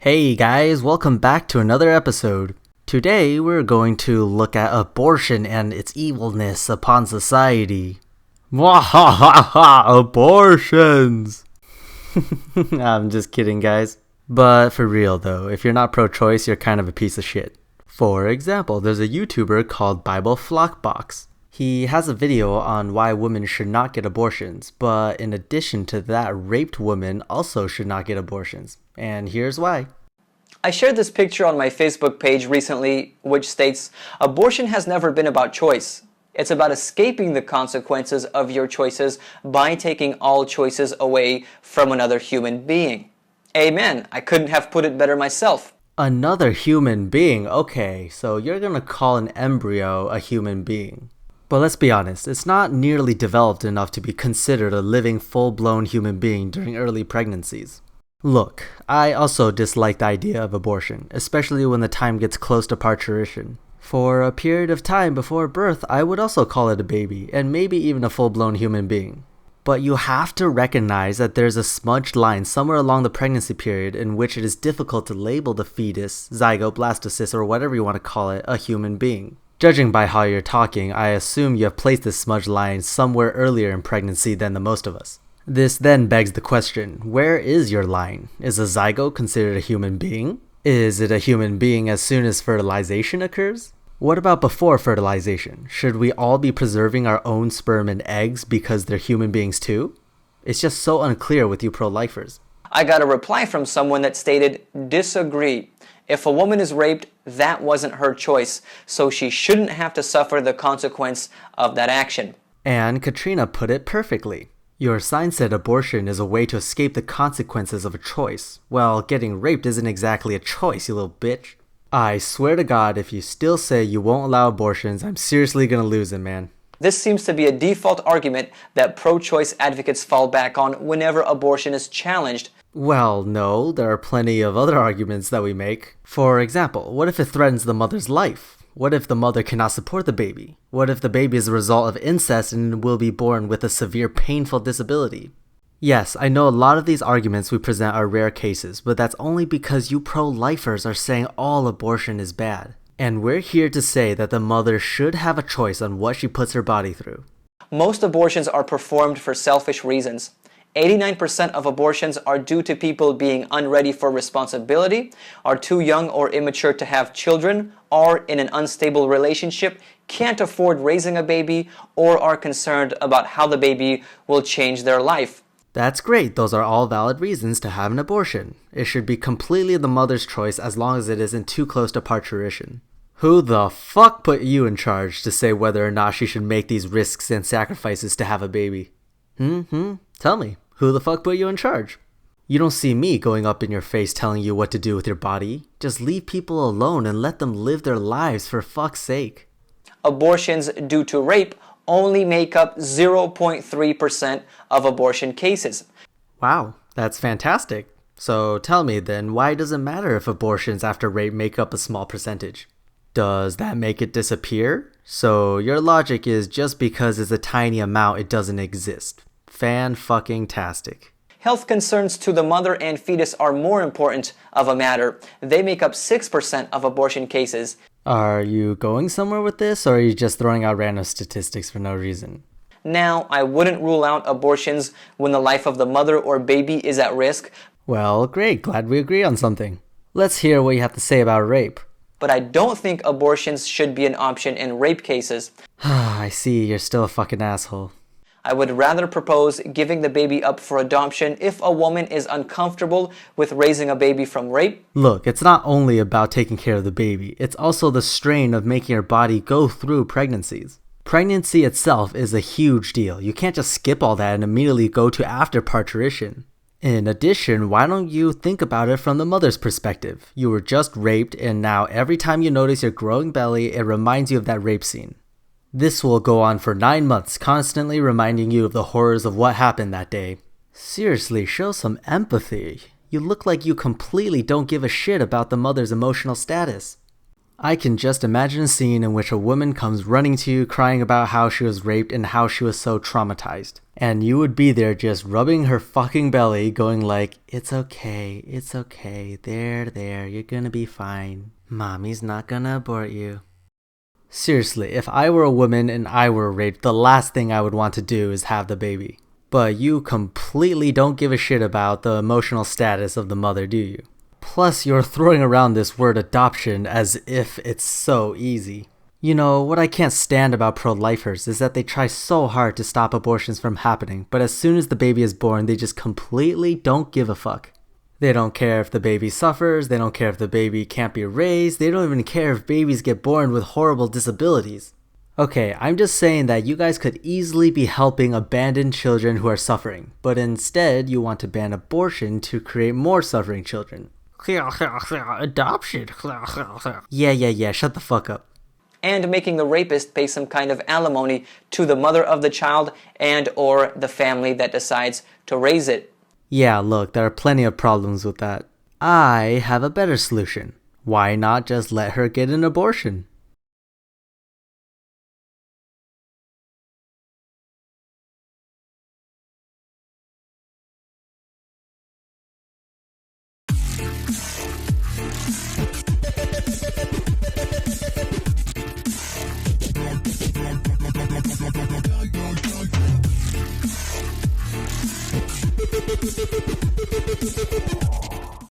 Hey guys, welcome back to another episode. Today we're going to look at abortion and its evilness upon society. Mwahaha, abortions! I'm just kidding, guys. But for real though, if you're not pro-choice, you're kind of a piece of shit. For example, there's a YouTuber called DOCTOR VOX. He has a video on why women should not get abortions, but in addition to that, raped women also should not get abortions. And here's why. I shared this picture on my Facebook page recently, which states, "Abortion has never been about choice. It's about escaping the consequences of your choices by taking all choices away from another human being." Amen. I couldn't have put it better myself. Another human being? Okay, so you're gonna call an embryo a human being. But let's be honest, it's not nearly developed enough to be considered a living, full-blown human being during early pregnancies. Look, I also dislike the idea of abortion, especially when the time gets close to parturition. For a period of time before birth, I would also call it a baby, and maybe even a full-blown human being. But you have to recognize that there's a smudged line somewhere along the pregnancy period in which it is difficult to label the fetus, zygote, blastocyst, or whatever you want to call it, a human being. Judging by how you're talking, I assume you have placed this smudged line somewhere earlier in pregnancy than the most of us. This then begs the question, where is your line? Is a zygote considered a human being? Is it a human being as soon as fertilization occurs? What about before fertilization? Should we all be preserving our own sperm and eggs because they're human beings too? It's just so unclear with you pro-lifers. I got a reply from someone that stated, "Disagree. If a woman is raped, that wasn't her choice, so she shouldn't have to suffer the consequence of that action." And Katrina put it perfectly. Your sign said abortion is a way to escape the consequences of a choice. Well, getting raped isn't exactly a choice, you little bitch. I swear to God, if you still say you won't allow abortions, I'm seriously gonna lose it, man. This seems to be a default argument that pro-choice advocates fall back on whenever abortion is challenged. Well, no, there are plenty of other arguments that we make. For example, what if it threatens the mother's life? What if the mother cannot support the baby? What if the baby is a result of incest and will be born with a severe painful disability? Yes, I know a lot of these arguments we present are rare cases, but that's only because you pro-lifers are saying all abortion is bad. And we're here to say that the mother should have a choice on what she puts her body through. Most abortions are performed for selfish reasons. 89% of abortions are due to people being unready for responsibility, are too young or immature to have children, are in an unstable relationship, can't afford raising a baby, or are concerned about how the baby will change their life. That's great, those are all valid reasons to have an abortion. It should be completely the mother's choice as long as it isn't too close to parturition. Who the fuck put you in charge to say whether or not she should make these risks and sacrifices to have a baby? Tell me, who the fuck put you in charge? You don't see me going up in your face telling you what to do with your body. Just leave people alone and let them live their lives for fuck's sake. Abortions due to rape only make up 0.3% of abortion cases. Wow, that's fantastic. So tell me then, why does it matter if abortions after rape make up a small percentage? Does that make it disappear? So your logic is just because it's a tiny amount it doesn't exist. Fan-fucking-tastic. Health concerns to the mother and fetus are more important of a matter. They make up 6% of abortion cases. Are you going somewhere with this, or are you just throwing out random statistics for no reason? Now, I wouldn't rule out abortions when the life of the mother or baby is at risk. Well, great, glad we agree on something. Let's hear what you have to say about rape. But I don't think abortions should be an option in rape cases. I see, you're still a fucking asshole. I would rather propose giving the baby up for adoption if a woman is uncomfortable with raising a baby from rape. Look, it's not only about taking care of the baby, it's also the strain of making your body go through pregnancies. Pregnancy itself is a huge deal. You can't just skip all that and immediately go to after parturition. In addition, why don't you think about it from the mother's perspective? You were just raped, and now every time you notice your growing belly, it reminds you of that rape scene. This will go on for 9 months, constantly reminding you of the horrors of what happened that day. Seriously, show some empathy. You look like you completely don't give a shit about the mother's emotional status. I can just imagine a scene in which a woman comes running to you crying about how she was raped and how she was so traumatized. And you would be there just rubbing her fucking belly going like, it's okay, there, you're gonna be fine. Mommy's not gonna abort you. Seriously, if I were a woman and I were raped, the last thing I would want to do is have the baby. But you completely don't give a shit about the emotional status of the mother, do you? Plus, you're throwing around this word adoption as if it's so easy. You know, what I can't stand about pro-lifers is that they try so hard to stop abortions from happening, but as soon as the baby is born, they just completely don't give a fuck. They don't care if the baby suffers, they don't care if the baby can't be raised, they don't even care if babies get born with horrible disabilities. Okay, I'm just saying that you guys could easily be helping abandoned children who are suffering, but instead you want to ban abortion to create more suffering children. Adoption. Yeah, shut the fuck up. And making the rapist pay some kind of alimony to the mother of the child and or the family that decides to raise it. Yeah, look, there are plenty of problems with that. I have a better solution. Why not just let her get an abortion?